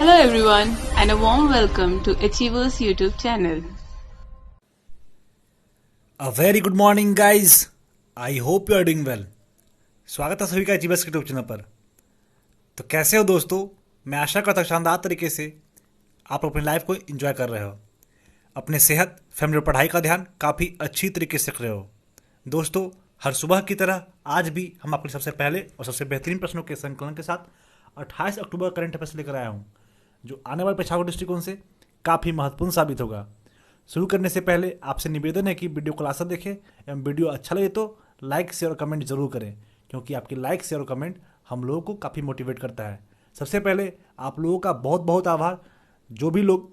Hello everyone and a warm welcome to Achievers YouTube channel. A very good morning guys. I hope you are doing well. स्वागत है सभी का achievers के YouTube channel पर। तो कैसे हो दोस्तों? मैं आशा करता हूँ शानदार तरीके से आप अपनी लाइफ को एंजॉय कर रहे हो, अपने सेहत, फैमिली और पढ़ाई का ध्यान काफ़ी अच्छी तरीके से रख रहे हो। दोस्तों, हर सुबह की तरह आज भी हम आपके सबसे पहले और सबसे बेहतरीन प्रश्नों के संकलन के साथ 28 अक्टूबर करंट अफेयर्स लेकर आया हूँ, जो आने वाले परीक्षाओं के दृष्टिकोण से काफ़ी महत्वपूर्ण साबित होगा। शुरू करने से पहले आपसे निवेदन है कि वीडियो को लास्ट तक देखें एवं वीडियो अच्छा लगे तो लाइक शेयर और कमेंट जरूर करें, क्योंकि आपकी लाइक शेयर और कमेंट हम लोगों को काफ़ी मोटिवेट करता है। सबसे पहले आप लोगों का बहुत बहुत आभार। जो भी लोग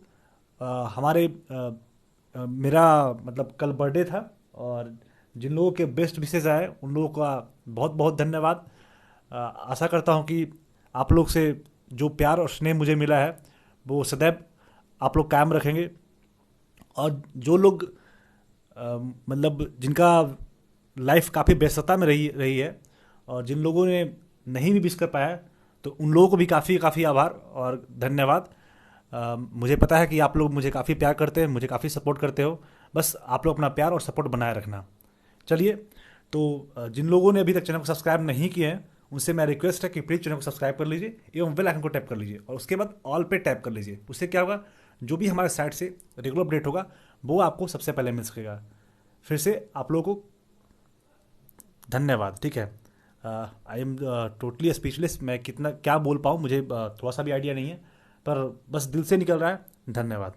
मेरा मतलब कल बर्थडे था और जिन लोगों के बेस्ट विशेष आए उन लोगों का बहुत बहुत धन्यवाद। आशा करता हूँ कि आप लोग से जो प्यार और स्नेह मुझे मिला है वो सदैव आप लोग कायम रखेंगे। और जो लोग मतलब जिनका लाइफ काफ़ी व्यस्तता में रही है और जिन लोगों ने नहीं भी विश कर पाया तो उन लोगों को भी काफ़ी आभार और धन्यवाद। मुझे पता है कि आप लोग मुझे काफ़ी प्यार करते हैं, मुझे काफ़ी सपोर्ट करते हो। बस आप लोग अपना प्यार और सपोर्ट बनाए रखना। चलिए, तो जिन लोगों ने अभी तक चैनल को सब्सक्राइब नहीं किए हैं उनसे मैं रिक्वेस्ट है कि प्लीज़ चैनल को सब्सक्राइब कर लीजिए एवं बेल आइकन को टैप कर लीजिए और उसके बाद ऑल पे टैप कर लीजिए। उससे क्या होगा, जो भी हमारे साइट से रेगुलर अपडेट होगा वो आपको सबसे पहले मिल सकेगा। फिर से आप लोगों को धन्यवाद। ठीक है, आई एम टोटली स्पीचलेस। मैं कितना क्या बोल पाऊँ मुझे थोड़ा सा भी आइडिया नहीं है, पर बस दिल से निकल रहा है। धन्यवाद।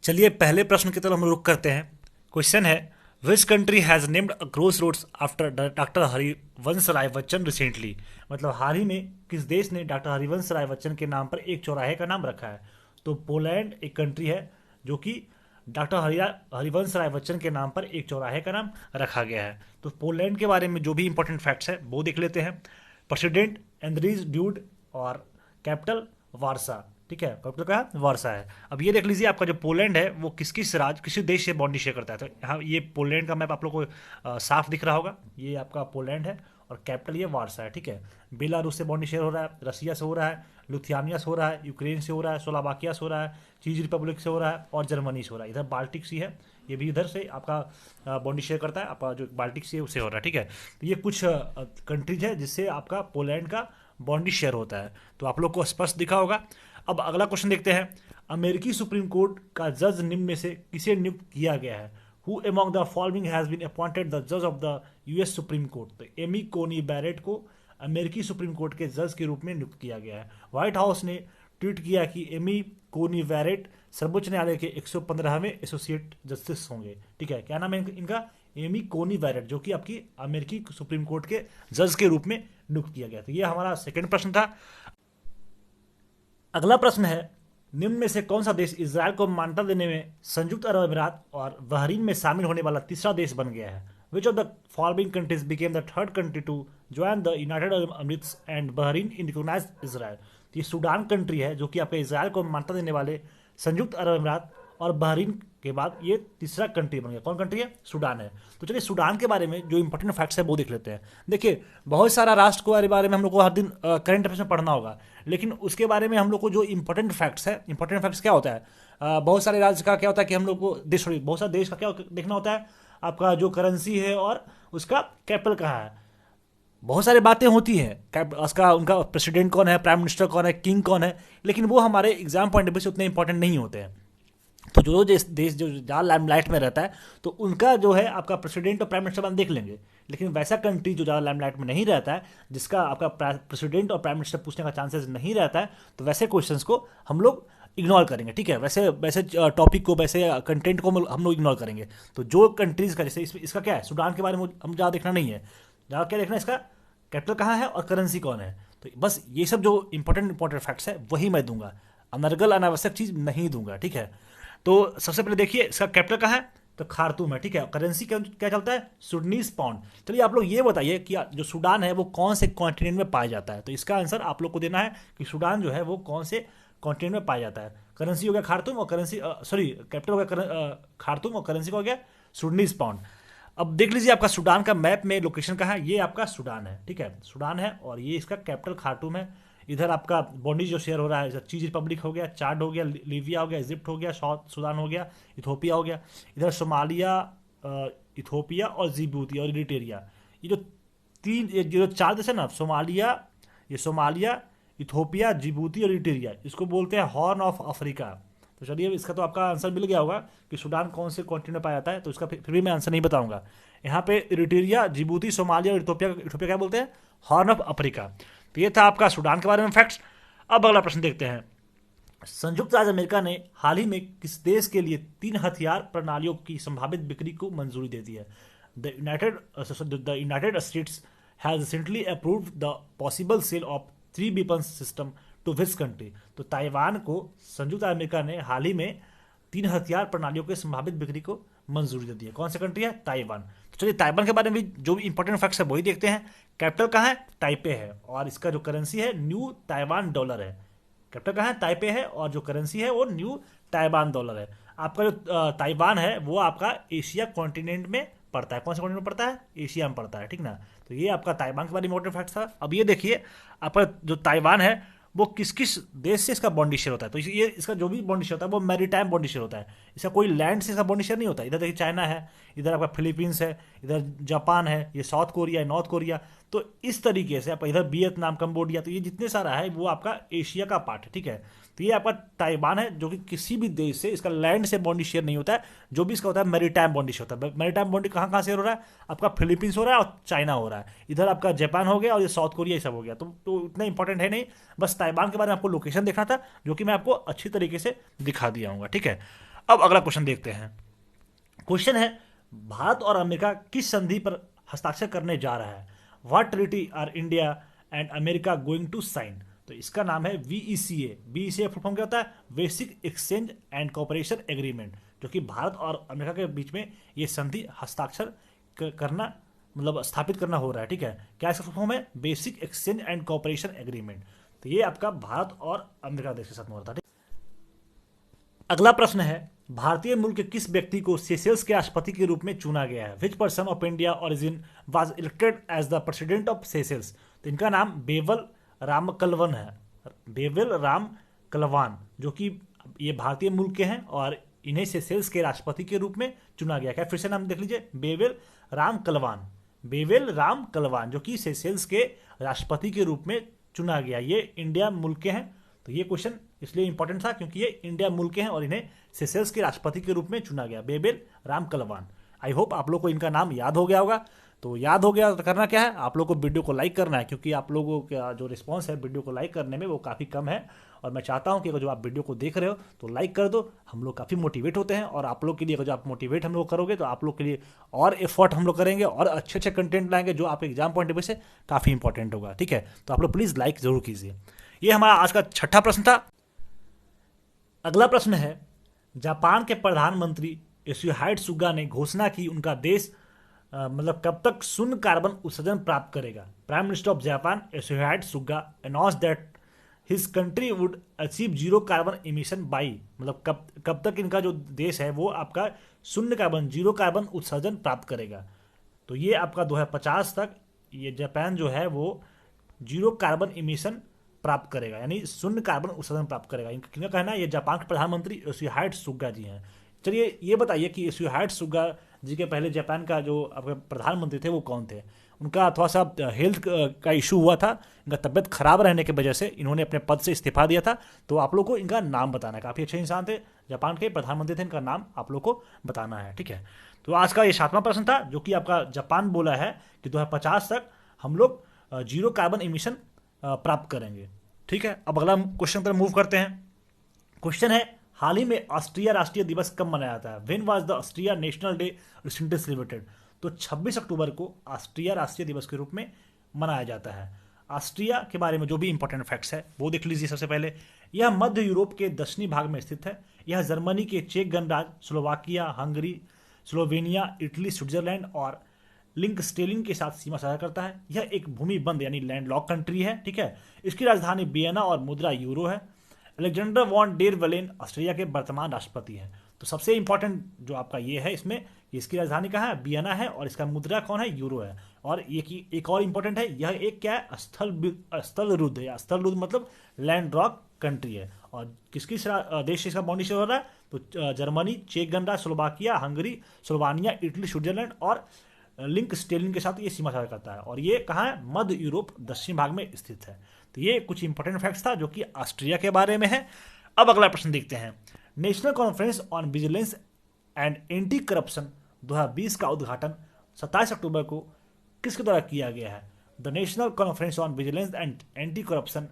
चलिए पहले प्रश्न की तरफ हम रुक करते हैं। क्वेश्चन है, which country has named a cross roads after doctor Harivansh Rai Bachchan recently. मतलब हाल ही में किस देश ने डॉक्टर हरिवंश राय बच्चन के नाम पर एक चौराहे का नाम रखा है? तो पोलैंड एक कंट्री है जो कि डॉक्टर हरिवंश राय बच्चन के नाम पर एक चौराहे का नाम रखा गया है। तो पोलैंड के बारे में जो भी इंपॉर्टेंट फैक्ट्स है वो देख लेते हैं। प्रेसिडेंट एंड्रीज ड्यूड और कैपिटल वारसा। ठीक है, कैपिटल का वारसा है। अब ये देख लीजिए, आपका जो पोलैंड है वो किसी देश से बाउंड्री शेयर करता है। तो यहाँ ये पोलैंड का मैप आप लोग को साफ दिख रहा होगा। ये आपका पोलैंड है और कैपिटल ये वारसा है। ठीक है, बेलारूस से बाउंड्री शेयर हो रहा है, रसिया से हो रहा है, लुथियानिया से हो रहा है, यूक्रेन से हो रहा है, स्लोवाकिया से हो रहा है, चीज रिपब्लिक से हो रहा है और जर्मनी से हो रहा है। इधर बाल्टिक सी है, ये भी इधर से आपका बाउंड्री शेयर करता है। आपका जो बाल्टिक सी है उससे हो रहा है। ठीक है, तो ये कुछ कंट्रीज है जिससे आपका पोलैंड का बाउंड्री शेयर होता है। तो आप लोग को स्पष्ट दिखा होगा। अब अगला क्वेश्चन देखते हैं। अमेरिकी सुप्रीम कोर्ट का जज निम्न में से किसे नियुक्त किया गया है? Who among the following has been appointed the जज of the US Supreme Court. तो एमी कोनी बैरेट को अमेरिकी सुप्रीम कोर्ट के जज के रूप में नियुक्त किया गया है। व्हाइट हाउस ने ट्वीट किया कि एमी कोनी बैरेट सर्वोच्च न्यायालय के 115वें एसोसिएट जस्टिस होंगे। ठीक है, क्या नाम है इनका? एमी कोनी बैरेट, जो कि आपकी अमेरिकी सुप्रीम कोर्ट के जज के रूप में नियुक्त किया गया। तो ये हमारा सेकंड प्रश्न था। अगला प्रश्न है, निम्न में से कौन सा देश इजराइल को मान्यता देने में संयुक्त अरब अमीरात और बहरीन में शामिल होने वाला तीसरा देश बन गया है? Which of the following countries became the third country to join the United Arab Emirates and Bahrain in recognize Israel. तो ये सूडान कंट्री है जो कि आपके इजराइल को मान्यता देने वाले संयुक्त अरब अमीरात और बहरीन के बाद ये तीसरा कंट्री बन गया। कौन कंट्री है? सूडान है। तो चलिए सूडान के बारे में जो इंपॉर्टेंट फैक्ट्स है वो देख लेते हैं। देखिए, बहुत सारा राष्ट्र के बारे में हम लोग को हर दिन करंट अफेयर्स में पढ़ना होगा, लेकिन उसके बारे में हम लोग को जो इंपॉर्टेंट फैक्ट्स है, इंपॉर्टेंट फैक्ट्स क्या होता है? बहुत सारे राज्य का क्या होता है कि हम लोग को बहुत सारे देश का क्या देखना होता है? आपका जो करेंसी है और उसका कैपिटल कहाँ है। बहुत सारी बातें होती हैं, उसका उनका प्रेसिडेंट कौन है, प्राइम मिनिस्टर कौन है, किंग कौन है, लेकिन वो हमारे एग्जाम पॉइंट ऑफ व्यू से उतने इंपॉर्टेंट नहीं होते हैं। तो जो देश जो ज़्यादा लाइमलाइट में रहता है तो उनका जो है आपका प्रेसिडेंट और प्राइम मिनिस्टर हम देख लेंगे। लेकिन वैसा कंट्री जो ज़्यादा लाइमलाइट में नहीं रहता है, जिसका आपका प्रेसिडेंट और प्राइम मिनिस्टर पूछने का चांसेस नहीं रहता है, तो वैसे क्वेश्चंस को हम लोग इग्नोर करेंगे। ठीक है, वैसे वैसे टॉपिक को, वैसे कंटेंट को हम लोग इग्नोर करेंगे। तो जो कंट्रीज़ का, जैसे इसका क्या है, सूडान के बारे में हम ज़्यादा देखना नहीं है। ज़्यादा क्या देखना है, इसका कैपिटल कहाँ है और करेंसी कौन है। तो बस ये सब जो इंपॉर्टेंट फैक्ट्स है वही मैं दूंगा, अनर्गल अनावश्यक चीज़ नहीं दूंगा। ठीक है, तो सबसे पहले देखिए इसका कैपिटल कहाँ है, तो खार्तूम है। ठीक है, करेंसी क्या चलता है? सुडनीज पाउंड। चलिए आप लोग ये बताइए कि जो सूडान है वो कौन से कॉन्टिनेंट में पाया जाता है? तो इसका आंसर आप लोग को देना है कि सूडान जो है वो कौन से कॉन्टिनेंट में पाया जाता है। करेंसी हो गया खार्तूम और कैपिटल हो गया खार्तूम और करेंसी हो गया सुडनीज पाउंड। अब देख लीजिए आपका सूडान का मैप में लोकेशन कहाँ है। ये आपका सूडान है। ठीक है, सूडान है और ये इसका कैपिटल खार्तूम है। इधर आपका बॉन्डी जो शेयर हो रहा है, इधर चीज रिपब्लिक हो गया, चाड हो गया, लीबिया हो गया, इजिप्ट हो गया, साउथ सूडान हो गया, इथोपिया हो गया, इधर सोमालिया, इथोपिया और जिबूती और इरिट्रिया। ये जो ये जो चार देश है ना, सोमालिया, इथोपिया, जिबूती और इरिट्रिया, इसको बोलते हैं हॉर्न ऑफ अफ्रीका। तो चलिए इसका तो आपका आंसर मिल गया होगा कि सूडान कौन से कॉन्टिनेंट में पाया जाता है, तो इसका फिर भी मैं आंसर नहीं बताऊंगा। यहाँ पे इरिट्रिया, जिबूती, सोमालिया और इथोपिया क्या बोलते हैं? Horn of Africa. तो ये था आपका सूडान के बारे में फैक्ट्स। अब अगला प्रश्न देखते हैं। संयुक्त राज्य अमेरिका ने हाल ही में किस देश के लिए 3 हथियार प्रणालियों की संभावित बिक्री को मंजूरी दे दी है? The United States has recently approved the possible sale of 3 weapon system to which country. तो ताइवान को संयुक्त राज्य अमेरिका ने हाल ही में 3 हथियार प्रणालियों के संभावित बिक्री को मंजूरी दे दी है। कौन सी कंट्री है? ताइवान। तो चलिए ताइवान के बारे में भी जो भी इंपॉर्टेंट फैक्ट्स है वही देखते हैं। कैपिटल कहाँ है? ताइपे है, और इसका जो करेंसी है न्यू ताइवान डॉलर है। कैपिटल कहाँ है? ताइपे है, और जो करेंसी है वो न्यू ताइवान डॉलर है। आपका जो ताइवान है वो आपका एशिया कॉन्टिनेंट में पड़ता है। कौन से कॉन्टिनेंट में पड़ता है? एशिया में पड़ता है, ठीक ना। तो ये आपका ताइवान के बारे में इंपॉर्टेंट फैक्ट था। अब ये देखिए आपका जो ताइवान है वो किस किस देश से इसका बॉन्डी शेयर होता है। तो ये इसका जो भी बॉन्डी शेयर होता है वो मैरीटाइम बॉन्डी शेयर होता है। इसका कोई लैंड से इसका बॉन्डी शेयर नहीं होता। इधर देखिए चाइना है, इधर आपका फिलीपींस है, इधर जापान है, ये साउथ कोरिया है, नॉर्थ कोरिया। तो इस तरीके से आपका इधर वियतनाम, कंबोडिया, तो ये जितने सारा है वो आपका एशिया का पार्ट है, ठीक है। तो ये आपका ताइवान है जो कि किसी भी देश से इसका लैंड से बॉन्डी शेयर नहीं होता है। जो भी इसका होता है मैरीटाइम बॉन्डी शेयर होता है। मैरीटाइम बॉन्डी कहाँ कहाँ शेयर हो रहा है? आपका फिलीपींस हो रहा है और चाइना हो रहा है। इधर आपका जापान हो गया और ये साउथ कोरिया, ये सब हो गया। तो इतना इंपॉर्टेंट है नहीं, बस ताइवान के बारे में आपको लोकेशन देखना था, जो कि मैं आपको अच्छी तरीके से दिखा दिया हूँ, ठीक है। अब अगला क्वेश्चन देखते हैं। क्वेश्चन है, भारत और अमेरिका किस संधि पर हस्ताक्षर करने जा रहा है? What treaty are India and America going to sign? तो इसका नाम है वीईसीए। वीईसीए फुल फॉर्म क्या होता है? Basic exchange and cooperation agreement, जो कि भारत और अमेरिका के बीच में ये संधि हस्ताक्षर करना, मतलब स्थापित करना हो रहा है, ठीक है। क्या इसका फुल फॉर्म है? Basic exchange and cooperation agreement. तो ये आपका भारत और अमेरिका देश के साथ में हो रहा था। अगला प्रश्न है, भारतीय मूल के किस व्यक्ति को सेशेल्स के राष्ट्रपति के रूप में चुना गया है? Which person of India origin was elected as the president of Seychelles? तो इनका नाम बेवल रामकलवन है। बेवल रामकलवान, जो कि ये भारतीय मूल के हैं और इन्हें सेशेल्स के राष्ट्रपति के रूप में चुना गया है। फिर से नाम देख लीजिए, बेवल रामकलवान। बेवल रामकलवान जो कि सेशेल्स के राष्ट्रपति के रूप में चुना गया। ये इंडिया मूल के हैं। तो ये क्वेश्चन इसलिए इंपॉर्टेंट था क्योंकि ये इंडिया मूल के हैं और इन्हें सेशेल्स के राष्ट्रपति के रूप में चुना गया, बेवल रामकलवान। आई होप आप लोग को इनका नाम याद हो गया होगा। तो याद हो गया तो करना क्या है, आप लोग को वीडियो को लाइक करना है, क्योंकि आप लोगों का जो रिस्पांस है वीडियो को लाइक करने में वो काफ़ी कम है। और मैं चाहता हूं कि अगर जो आप वीडियो को देख रहे हो तो लाइक कर दो। हम लोग काफ़ी मोटिवेट होते हैं, और आप लोग के लिए अगर जो आप मोटिवेट हम लोग करोगे तो आप लोग के लिए और एफर्ट हम लोग करेंगे और अच्छे अच्छे कंटेंट लाएंगे जो आप एग्जाम पॉइंट ऑफ व्यू से काफ़ी इंपॉर्टेंट होगा, ठीक है। तो आप लोग प्लीज़ लाइक जरूर कीजिए। ये हमारा आज का छठा प्रश्न था। अगला प्रश्न है, जापान के प्रधानमंत्री योशिहिडे सुगा ने घोषणा की उनका देश मतलब कब तक शून्य कार्बन उत्सर्जन प्राप्त करेगा? Prime minister of Japan Yoshihide Suga announce that his country would achieve 0 carbon emission by, मतलब कब तक इनका जो देश है वो आपका शून्य कार्बन, 0 कार्बन उत्सर्जन प्राप्त करेगा। तो ये आपका 2050 तक ये जापान जो है वो 0 कार्बन इमिशन प्राप्त करेगा, यानी शून्य कार्बन उत्सर्जन प्राप्त करेगा। इनका कहना है, ये जापान के प्रधानमंत्री योशिहिडे सुगा जी हैं। चलिए ये बताइए कि योशिहिडे सुगा जी के पहले जापान का जो आपके प्रधानमंत्री थे वो कौन थे? उनका थोड़ा सा हेल्थ का इशू हुआ था, इनका तबियत खराब रहने की वजह से इन्होंने अपने पद से इस्तीफा दिया था। तो आप लोग को इनका नाम बताना है। काफ़ी अच्छे इंसान थे, जापान के प्रधानमंत्री थे, इनका नाम आप लोग को बताना है, ठीक है। तो आज का ये 7वां प्रश्न था, जो कि आपका जापान बोला है कि 2050 तक हम लोग 0 कार्बन इमिशन प्राप्त करेंगे, ठीक है। अब अगला क्वेश्चन पर मूव करते हैं। क्वेश्चन है, हाल ही में ऑस्ट्रिया राष्ट्रीय दिवस कब मनाया जाता है? When was the Austria national day recently celebrated? तो 26 अक्टूबर को ऑस्ट्रिया राष्ट्रीय दिवस के रूप में मनाया जाता है। ऑस्ट्रिया के बारे में जो भी इंपॉर्टेंट फैक्ट्स है वो देख लीजिए। सबसे पहले, यह मध्य यूरोप के दक्षिणी भाग में स्थित है। यह जर्मनी के चेक गणराज्य, Slovakia, Hungary, Slovenia, Italy, Switzerland और लिंकस्टेलिन के साथ सीमा साझा करता है। यह एक भूमि बंद यानी लैंडलॉक कंट्री है, ठीक है। इसकी राजधानी वियना और मुद्रा यूरो है। अलेक्जेंडर वॉन डेर वेलेन ऑस्ट्रिया के वर्तमान राष्ट्रपति हैं। तो सबसे इंपॉर्टेंट जो आपका ये है इसमें इसकी राजधानी कहाँ है? वियना है, और इसका मुद्रा कौन है? यूरो है। और एक और इंपॉर्टेंट है, यह एक क्या है? स्थल रुद्ध या स्थल रुद्ध मतलब लैंड रॉक कंट्री है। और किसकी देश से इसका बाउंड्री शेयर हो रहा है? तो जर्मनी, चेक गणराज्य, Slovakia, Hungary, Slovenia, Italy, Switzerland और लिंक स्टेलिन के साथ ये सीमा साझा करता है। और ये कहाँ है? मध्य यूरोप दक्षिण भाग में स्थित है। तो ये कुछ इंपॉर्टेंट फैक्ट्स था जो कि ऑस्ट्रिया के बारे में है। अब अगला प्रश्न देखते हैं। National conference on vigilance and anti corruption 2020 का उद्घाटन 27 अक्टूबर को किसके द्वारा किया गया है? The national conference on vigilance and anti corruption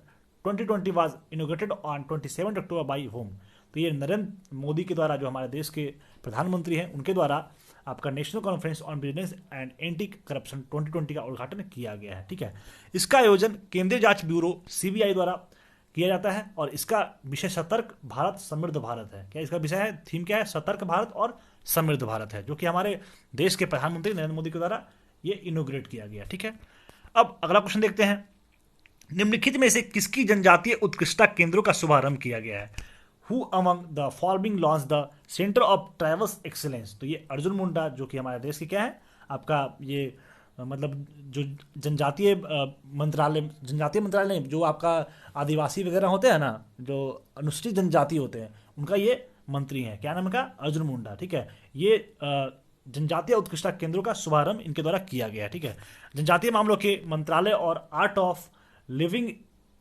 2020 was inaugurated on 27 October by home? तो ये नरेंद्र मोदी के द्वारा, जो हमारे देश के प्रधानमंत्री हैं, उनके द्वारा आपका national conference on vigilance and anti corruption 2020 का उद्घाटन किया गया है। ठीक है, इसका आयोजन केंद्रीय जांच ब्यूरो सीबीआई द्वारा किया जाता है और इसका विषय सतर्क भारत समृद्ध भारत है। क्या इसका विषय है? थीम क्या है? सतर्क भारत और समृद्ध भारत है, जो कि हमारे देश के प्रधानमंत्री नरेंद्र मोदी के द्वारा ये इनोग्रेट किया गया। ठीक है, अब अगला क्वेश्चन देखते हैं। निम्नलिखित में से किसकी जनजातीय उत्कृष्टता केंद्रों का शुभारंभ किया गया है? Who among the following launch the centre of travels excellence? तो ये अर्जुन मुंडा, जो कि हमारे देश के क्या है आपका ये मतलब जो जनजातीय मंत्रालय नहीं, जो आपका आदिवासी वगैरह होते हैं ना, जो अनुसूचित जनजाति होते हैं, उनका ये मंत्री हैं। क्या नाम है? अर्जुन मुंडा। ठीक है, ये जनजातीय उत्कृष्टता केंद्रों का शुभारंभ इनके द्वारा किया गया है। ठीक है, जनजातीय मामलों के मंत्रालय और आर्ट ऑफ लिविंग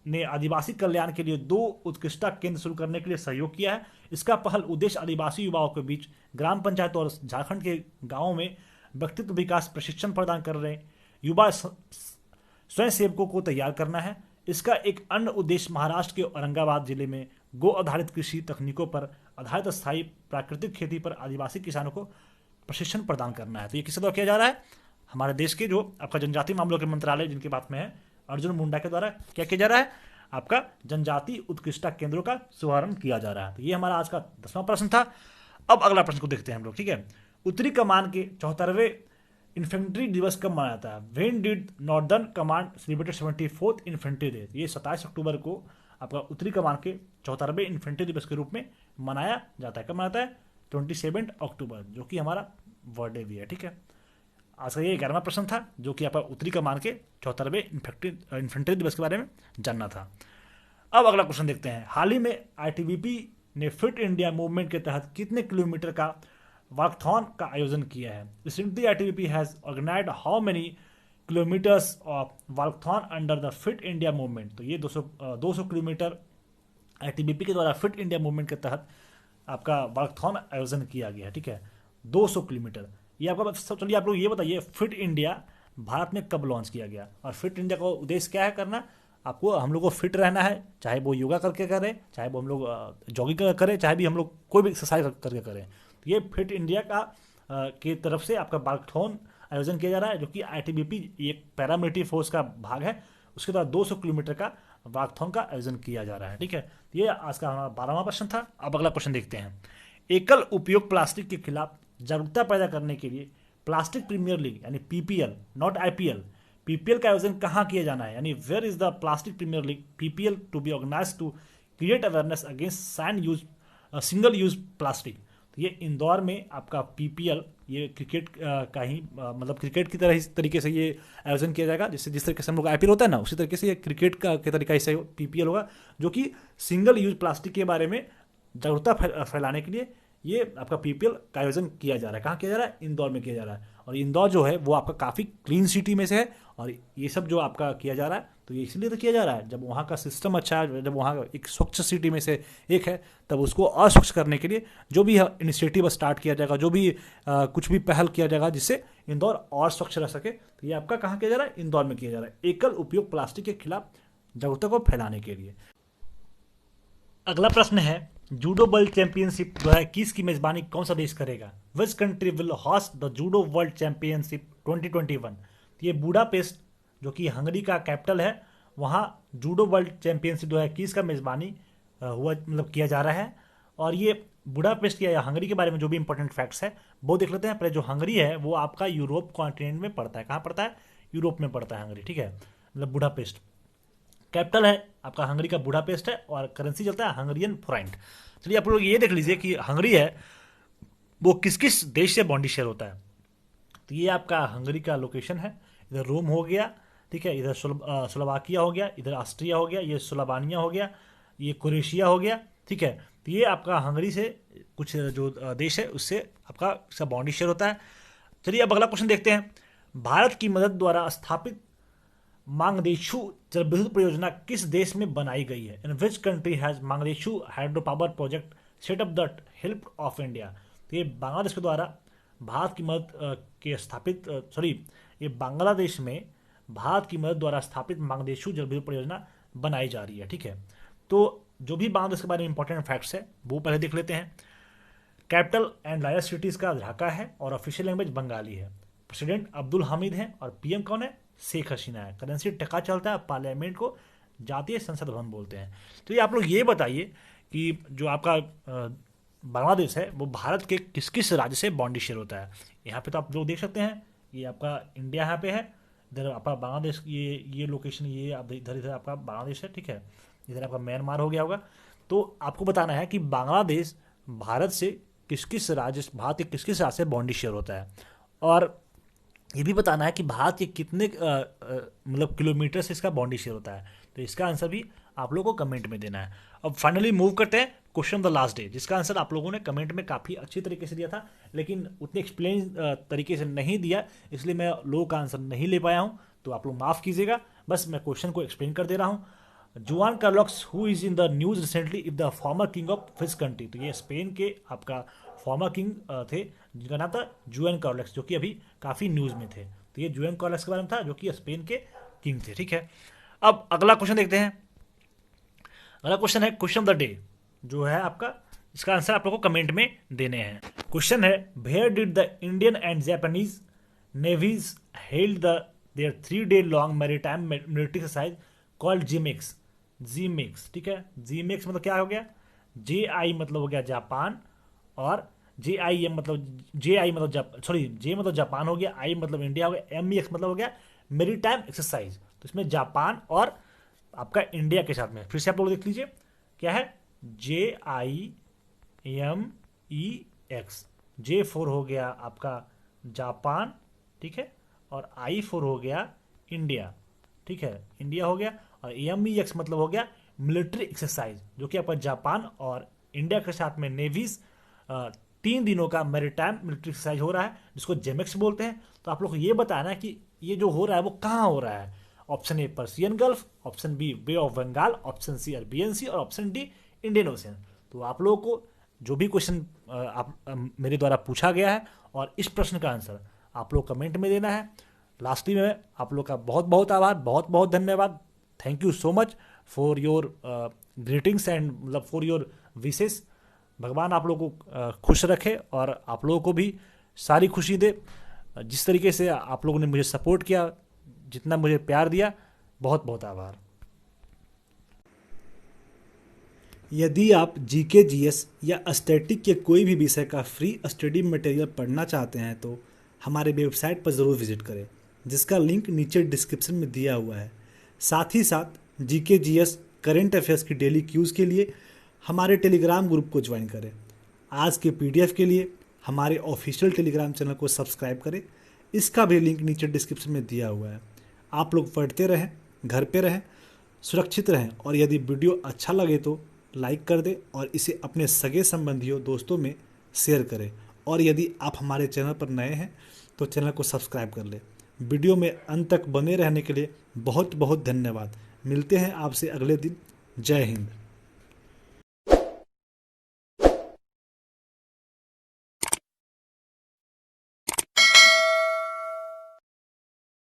ने आदिवासी कल्याण के लिए 2 उत्कृष्टता केंद्र शुरू करने के लिए सहयोग किया है। इसका पहल उद्देश्य आदिवासी युवाओं के बीच ग्राम पंचायत और झारखंड के गांवों में व्यक्तित्व विकास प्रशिक्षण प्रदान कर रहे युवा स्वयं सेवकों को तैयार करना है। इसका एक अन्य उद्देश्य महाराष्ट्र के औरंगाबाद जिले में गो आधारित कृषि तकनीकों पर आधारित स्थायी प्राकृतिक खेती पर आदिवासी किसानों को प्रशिक्षण प्रदान करना है। तो ये किसके द्वारा किया जा रहा है? हमारे देश के जो आपका जनजातीय मामलों के मंत्रालय जिनकी बात में है, अर्जुन मुंडा के द्वारा क्या किया जा रहा है? आपका जनजातीय उत्कृष्टता केंद्रों का शुभारंभ किया जा रहा है। तो ये हमारा आज का 10वां प्रश्न था। अब अगला प्रश्न को देखते हैं हम लोग। ठीक है, उत्तरी कमान के 74वें इन्फेंट्री दिवस कब मनाया जाता है? When did northern command celebrated 74th infantry day? ये 27 अक्टूबर को आपका उत्तरी कमान के 74वें इन्फेंट्री दिवस के रूप में मनाया जाता है। कब मनाता है? 27 अक्टूबर, जो कि हमारा बर्थडे भी है। ठीक है, आज का ये 11वां प्रश्न था, जो कि आपका उत्तरी कमान के 74वें इन्फेंट्री दिवस के बारे में जानना था। अब अगला क्वेश्चन देखते हैं। हाल ही में आईटीबीपी ने फिट इंडिया मूवमेंट के तहत कितने किलोमीटर का वॉकथॉन का आयोजन किया है? Recently ITBP has organised how many kilometres of walkathon under the fit India movement? तो ये 200 किलोमीटर आईटीबीपी के द्वारा फिट इंडिया मूवमेंट के तहत आपका वॉकथॉन आयोजन किया गया है। ठीक है, 200 किलोमीटर। ये आपका, चलिए आप लोग ये बताइए, फिट इंडिया भारत में कब लॉन्च किया गया? और फिट इंडिया का उद्देश्य क्या है करना? आपको, हम लोग को फिट रहना है, चाहे वो योगा करके करें, चाहे वो हम लोग जॉगिंग करें, चाहे भी हम लोग कोई भी एक्सरसाइज करके करें। तो ये फिट इंडिया का की तरफ से आपका वॉकथॉन आयोजन किया जा रहा है, जो कि आईटीबीपी एक पैरामिलिट्री फोर्स का भाग है। उसके द्वारा 200 किलोमीटर का वॉकथॉन का आयोजन किया जा रहा है। ठीक है, ये आज का हमारा 12वां प्रश्न था। अब अगला क्वेश्चन देखते हैं। एकल उपयोग प्लास्टिक के खिलाफ जागरूकता पैदा करने के लिए प्लास्टिक प्रीमियर लीग यानी पीपीएल, नॉट आईपीएल, पीपीएल का आयोजन कहाँ किया जाना है? यानी where is the plastic premier league PPL to be organise to create awareness against single use plastic? तो ये इंदौर में आपका पीपीएल, ये क्रिकेट का ही मतलब क्रिकेट की तरह इस तरीके से ये आयोजन किया जाएगा, जिस तरीके से हम लोग आईपीएल होता है ना, उसी तरीके से ये क्रिकेट का के तरीका से पीपीएल होगा, जो कि सिंगल यूज प्लास्टिक के बारे में जागरूकता फैलाने के लिए ये आपका पीपीएल का आयोजन किया जा रहा है। कहाँ किया जा रहा है? इंदौर में किया जा रहा है। और इंदौर जो है वो आपका काफ़ी क्लीन सिटी में से है, और ये सब जो आपका किया जा रहा है, तो ये इसलिए तो किया जा रहा है, जब वहाँ का सिस्टम अच्छा है, जब वहाँ एक स्वच्छ सिटी में से एक है, तब उसको अस्वच्छ करने के लिए जो भी इनिशिएटिव स्टार्ट किया जाएगा, जो भी कुछ भी पहल किया जाएगा जिससे इंदौर और स्वच्छ रह सके, तो ये आपका कहाँ किया जा रहा है? इंदौर में किया जा रहा है, एकल उपयोग प्लास्टिक के खिलाफ जागरूकता को फैलाने के लिए। अगला प्रश्न है, जूडो वर्ल्ड चैंपियनशिप 2021 की मेजबानी कौन सा देश करेगा? Which country will host the judo world championship 2021? ये बुडापेस्ट, जो कि हंगरी का कैपिटल है, वहाँ जूडो वर्ल्ड चैंपियनशिप 2021 का मेजबानी हुआ मतलब किया जा रहा है। और ये बुडापेस्ट या हंगरी के बारे में जो भी इंपॉर्टेंट फैक्ट्स है वो देख लेते हैं। पहले जो हंगरी है वो आपका यूरोप कॉन्टिनेंट में पड़ता है। कहाँ पड़ता है? यूरोप में पड़ता है हंगरी। ठीक है, मतलब बुडापेस्ट कैपिटल है आपका हंगरी का, बुडापेस्ट है, और करेंसी चलता है हंगरियन फ्रैंक। चलिए आप लोग ये देख लीजिए कि हंगरी है वो किस किस देश से बॉन्डी शेयर होता है। तो ये आपका हंगरी का लोकेशन है, इधर रोम हो गया, ठीक है, इधर स्लोवाकिया हो गया, इधर ऑस्ट्रिया हो गया, ये स्लोवानिया हो गया, ये क्रोएशिया हो गया, ठीक है। तो ये आपका हंगरी से कुछ जो देश है उससे आपका इसका बॉन्डी शेयर होता है। चलिए अब अगला क्वेश्चन देखते हैं। भारत की मदद द्वारा स्थापित मांगदेशु जलविद्युत परियोजना किस देश में बनाई गई है? In which country has Mangdechhu hydro power project set up the help of India? तो ये बांग्लादेश के द्वारा भारत की मदद के स्थापित ये बांग्लादेश में भारत की मदद द्वारा स्थापित मांगदेशु जलविद्युत परियोजना बनाई जा रही है, ठीक है। तो जो भी बांग्लादेश के बारे में इंपॉर्टेंट फैक्ट्स है वो पहले देख लेते हैं। कैपिटल एंड लार्जेस्ट सिटीज का ढाका है और ऑफिशियल लैंग्वेज बंगाली है। प्रेसिडेंट अब्दुल हामिद हैं और पीएम कौन है? शेख हसीना है। करेंसी टका चलता है, पार्लियामेंट को जातीय संसद भवन बोलते हैं। तो ये आप लोग ये बताइए कि जो आपका बांग्लादेश है वो भारत के किस किस राज्य से बॉन्डी शेयर होता है। यहाँ पे तो आप लोग देख सकते हैं, ये आपका इंडिया यहाँ पे है, इधर आपका बांग्लादेश, ये लोकेशन, ये इधर आपका बांग्लादेश है, ठीक है। इधर आपका म्यांमार हो गया होगा। तो आपको बताना है कि बांग्लादेश भारत से भारत के किस किस राज्य से बॉन्डी शेयर होता है, और ये भी बताना है कि भारत के कितने मतलब किलोमीटर से इसका बॉन्डी शेयर होता है। तो इसका आंसर भी आप लोगों को कमेंट में देना है। अब फाइनली मूव करते हैं क्वेश्चन द लास्ट डे, जिसका आंसर आप लोगों ने कमेंट में काफ़ी अच्छी तरीके से दिया था, लेकिन उतने एक्सप्लेन तरीके से नहीं दिया, इसलिए मैं लोगों का आंसर नहीं ले पाया हूँ, तो आप लोग माफ़ कीजिएगा। बस मैं क्वेश्चन को एक्सप्लेन कर दे रहा हूँ। Juan Carlos who is in the news recently if the former king of his country? तो ये स्पेन के आपका फॉर्मर किंग थे जिनका नाम था जुआन कार्लोस, जो कि अभी काफ़ी न्यूज़ में थे। तो ये जुआन कार्लोस के बारे में था, जो कि स्पेन के किंग थे, ठीक है। अब अगला क्वेश्चन देखते हैं। अगला क्वेश्चन है क्वेश्चन ऑफ द डे, जो है आपका, इसका आंसर आप लोगों को कमेंट में देने हैं। क्वेश्चन है where did the Indian and Japanese navies held their 3 day long maritime military exercise called JIMEX? JIMEX, ठीक है। जीमेक्स मतलब क्या हो गया? JI मतलब हो गया जापान, और JIM मतलब JI मतलब J मतलब जापान हो गया, I मतलब इंडिया हो गया, MEX मतलब हो गया मेरीटाइम एक्सरसाइज। तो इसमें जापान और आपका इंडिया के साथ में, फिर से आप लोग देख लीजिए क्या है, JIMEX। J4 हो गया आपका जापान, ठीक है, और I4 हो गया इंडिया, ठीक है, इंडिया हो गया, और MEX मतलब हो गया मिलिट्री एक्सरसाइज, जो कि आपका जापान और इंडिया के साथ में नेवीज 3 दिनों का मैरीटाइम मिलिट्री एक्सरसाइज हो रहा है, जिसको जेमेक्स बोलते हैं। तो आप लोग को ये बताना है कि ये जो हो रहा है वो कहाँ हो रहा है। Option A Persian Gulf, option B Bay of Bengal, option C Arabian Sea, और ऑप्शन डी इंडियन ओशन। तो आप लोगों को जो भी क्वेश्चन मेरे द्वारा पूछा गया है और इस प्रश्न का आंसर आप लोग कमेंट में देना है। लास्टली में आप लोग का बहुत बहुत आभार, बहुत बहुत धन्यवाद। Thank you so much for your greetings and मतलब फॉर योर विशेस। भगवान आप लोगों को खुश रखे और आप लोगों को भी सारी खुशी दे। जिस तरीके से आप लोगों ने मुझे सपोर्ट किया, जितना मुझे प्यार दिया, बहुत बहुत आभार। यदि आप GK GS या स्टैटिक के कोई भी विषय का फ्री स्टडी मटेरियल पढ़ना चाहते हैं तो हमारे वेबसाइट पर ज़रूर विजिट करें, जिसका लिंक नीचे डिस्क्रिप्शन में दिया हुआ है। साथ ही साथ GK GS करंट अफेयर्स की डेली क्यूज़ के लिए हमारे टेलीग्राम ग्रुप को ज्वाइन करें। आज के PDF के लिए हमारे ऑफिशियल टेलीग्राम चैनल को सब्सक्राइब करें, इसका भी लिंक नीचे डिस्क्रिप्शन में दिया हुआ है। आप लोग पढ़ते रहें, घर पे रहें, सुरक्षित रहें, और यदि वीडियो अच्छा लगे तो लाइक कर दें और इसे अपने सगे संबंधियों दोस्तों में शेयर करें। और यदि आप हमारे चैनल पर नए हैं तो चैनल को सब्सक्राइब कर लें। वीडियो में अंत तक बने रहने के लिए बहुत बहुत धन्यवाद। मिलते हैं आपसे अगले दिन। जय हिंद।